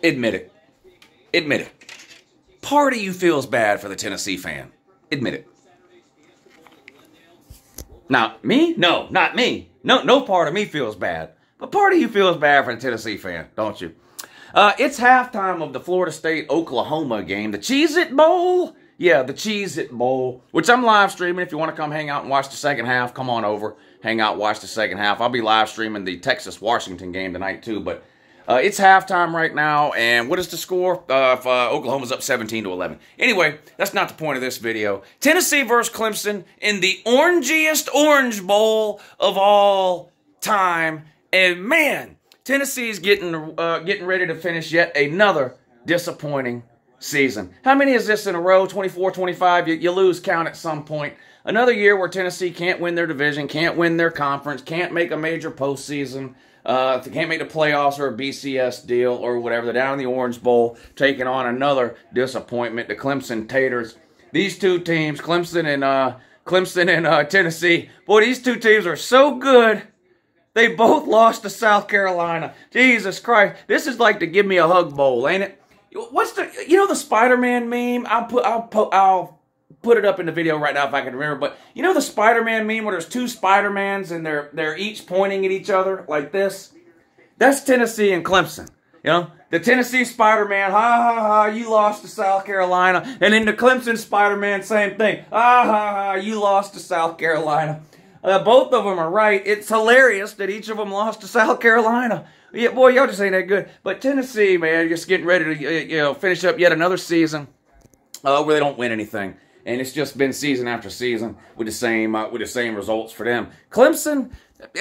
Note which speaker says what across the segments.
Speaker 1: Admit it. Admit it. Part of you feels bad for the Tennessee fan. Admit it. Now, me? No, not me. No part of me feels bad. But part of you feels bad for the Tennessee fan, don't you? It's halftime of the Florida State-Oklahoma game. The Cheez-It Bowl? Yeah, the Cheez-It Bowl, which I'm live streaming. If you want to come hang out and watch the second half, come on over. Hang out, watch the second half. I'll be live streaming the Texas-Washington game tonight, too. But it's halftime right now, and what is the score? Oklahoma's up 17-11. Anyway, that's not the point of this video. Tennessee versus Clemson in the orangiest Orange Bowl of all time. And, man, Tennessee's getting ready to finish yet another disappointing season. How many is this in a row? 24, 25? You lose count at some point. Another year where Tennessee can't win their division, can't win their conference, can't make a major postseason. They can't make the playoffs or a BCS deal or whatever. They're down in the Orange Bowl, taking on another disappointment, the Clemson Taters. These two teams, Clemson and Tennessee, boy, these two teams are so good. They both lost to South Carolina. Jesus Christ, this is like the Give Me a Hug Bowl, ain't it? What's the the SpiderMan meme? I'll put it up in the video right now if I can remember. But you know the SpiderMan meme where there's two Spider-Mans and they're each pointing at each other like this? That's Tennessee and Clemson. You know? The Tennessee Spider-Man, ha ha ha, you lost to South Carolina. And then the Clemson Spider-Man, same thing. Ha ha ha, you lost to South Carolina. Both of them are right. It's hilarious that each of them lost to South Carolina. Yeah, boy, y'all just ain't that good. But Tennessee, man, just getting ready to finish up yet another season where they don't win anything. And it's just been season after season with the same results for them. Clemson,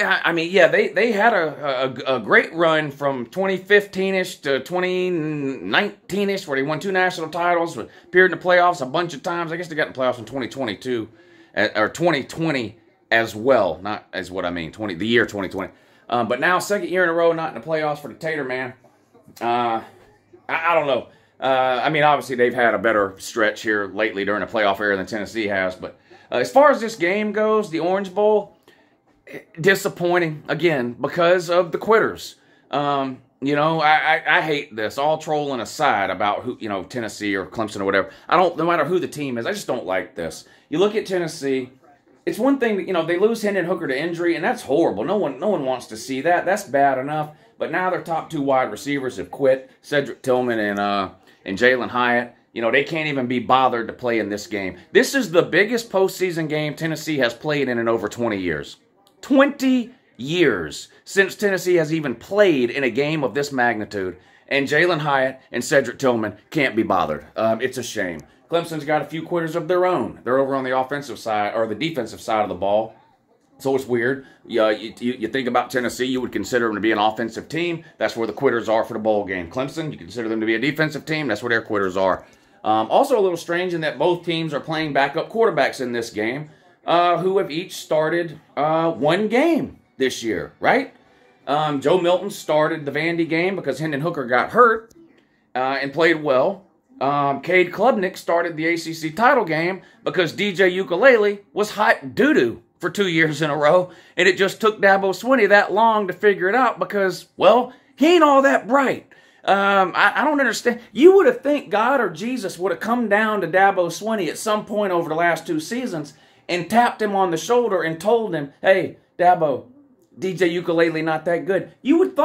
Speaker 1: I mean, yeah, they had a great run from 2015-ish to 2019-ish where they won 2 national titles, appeared in the playoffs a bunch of times. I guess they got in the playoffs in 2022 or 2020 as well. Not as what I mean, the year 2020. But now, second year in a row, not in the playoffs for the Tater Man. I don't know. I mean, obviously, they've had a better stretch here lately during the playoff era than Tennessee has. But as far as this game goes, the Orange Bowl, disappointing, again, because of the quitters. I hate this, all trolling aside about who, Tennessee or Clemson or whatever. No matter who the team is, I just don't like this. You look at Tennessee. It's one thing that, they lose Hendon Hooker to injury, and that's horrible. No one wants to see that. That's bad enough. But now their top 2 wide receivers have quit, Cedric Tillman and Jalen Hyatt. They can't even be bothered to play in this game. This is the biggest postseason game Tennessee has played in over 20 years. 20 years since Tennessee has even played in a game of this magnitude. And Jalen Hyatt and Cedric Tillman can't be bothered. It's a shame. Clemson's got a few quitters of their own. They're over on the offensive side, or the defensive side of the ball. So it's weird. You think about Tennessee, you would consider them to be an offensive team. That's where the quitters are for the bowl game. Clemson, you consider them to be a defensive team. That's where their quitters are. Also a little strange in that both teams are playing backup quarterbacks in this game who have each started 1 game this year, right? Joe Milton started the Vandy game because Hendon Hooker got hurt and played well. Cade Klubnik started the ACC title game because DJ Ukulele was hot doo-doo for 2 years in a row, and it just took Dabo Swinney that long to figure it out because, well, he ain't all that bright. I don't understand. You would have think God or Jesus would have come down to Dabo Swinney at some point over the last 2 seasons and tapped him on the shoulder and told him, hey, Dabo, DJ Ukulele not that good. You would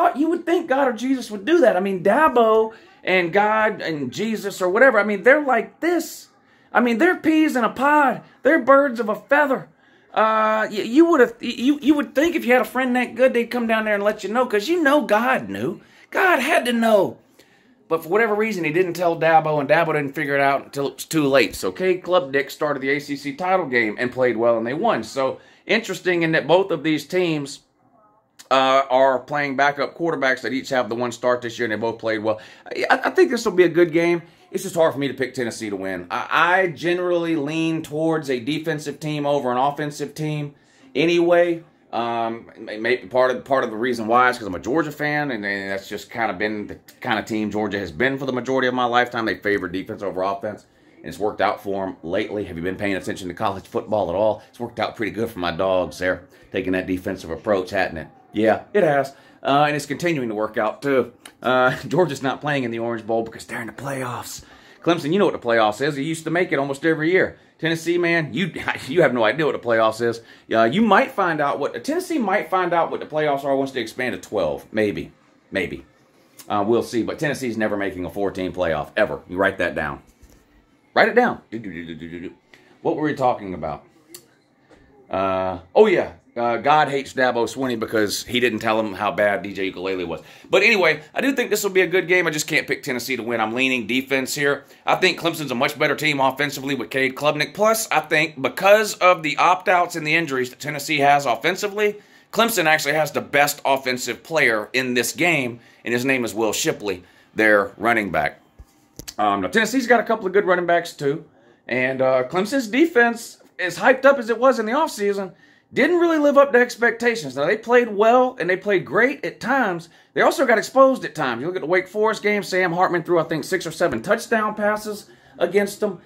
Speaker 1: think God or Jesus would do that. I mean, Dabo and God and Jesus or whatever, I mean, they're like this. I mean, they're peas in a pod. They're birds of a feather. You would think if you had a friend that good, they'd come down there and let you know, because God knew. God had to know. But for whatever reason, he didn't tell Dabo, and Dabo didn't figure it out until it was too late. So Cade Klubnik started the ACC title game and played well, and they won. So interesting in that both of these teams are playing backup quarterbacks that each have the 1 start this year, and they both played well. I think this will be a good game. It's just hard for me to pick Tennessee to win. I generally lean towards a defensive team over an offensive team anyway. Maybe part of the reason why is because I'm a Georgia fan, and that's just kind of been the kind of team Georgia has been for the majority of my lifetime. They favor defense over offense, and it's worked out for them lately. Have you been paying attention to college football at all? It's worked out pretty good for my dogs there, taking that defensive approach, hasn't it? Yeah, it has. and it's continuing to work out, too. Georgia's not playing in the Orange Bowl because they're in the playoffs. Clemson, you know what the playoffs is. They used to make it almost every year. Tennessee, man, you have no idea what the playoffs is. You might find out Tennessee might find out what the playoffs are once they expand to 12. Maybe. We'll see. But Tennessee's never making a 14 playoff, ever. You write that down. Write it down. What were we talking about? Oh, yeah. God hates Dabo Swinney because he didn't tell him how bad DJ Ukulele was. But anyway, I do think this will be a good game. I just can't pick Tennessee to win. I'm leaning defense here. I think Clemson's a much better team offensively with Cade Klubnik. Plus, I think because of the opt-outs and the injuries that Tennessee has offensively, Clemson actually has the best offensive player in this game, and his name is Will Shipley, their running back. Now, Tennessee's got a couple of good running backs, too. And Clemson's defense, as hyped up as it was in the offseason, didn't really live up to expectations. Now, they played well, and they played great at times. They also got exposed at times. You look at the Wake Forest game, Sam Hartman threw, I think, 6 or 7 touchdown passes against them.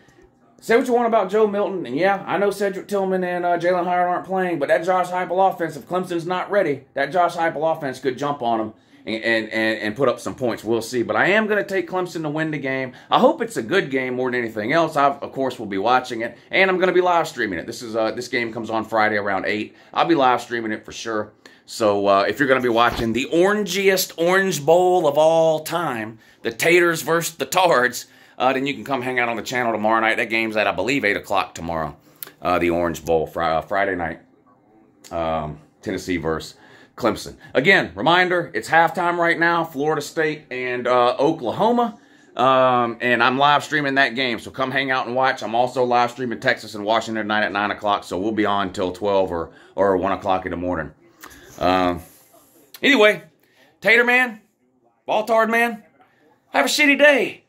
Speaker 1: Say what you want about Joe Milton, and yeah, I know Cedric Tillman and Jalen Hyatt aren't playing, but that Josh Heupel offense, if Clemson's not ready, that Josh Heupel offense could jump on them and put up some points. We'll see. But I am going to take Clemson to win the game. I hope it's a good game more than anything else. I, of course, will be watching it, and I'm going to be live streaming it. This game comes on Friday around 8. I'll be live streaming it for sure. So if you're going to be watching the orangiest Orange Bowl of all time, the Taters versus the Tards, then you can come hang out on the channel tomorrow night. That game's at, I believe, 8 o'clock tomorrow. The Orange Bowl, Friday night. Tennessee versus Clemson. Again, reminder, it's halftime right now, Florida State and Oklahoma. And I'm live streaming that game, so come hang out and watch. I'm also live streaming Texas and Washington tonight at 9 o'clock, so we'll be on till 12 or 1 o'clock in the morning. Anyway, Tater Man, Baltard Man, have a shitty day.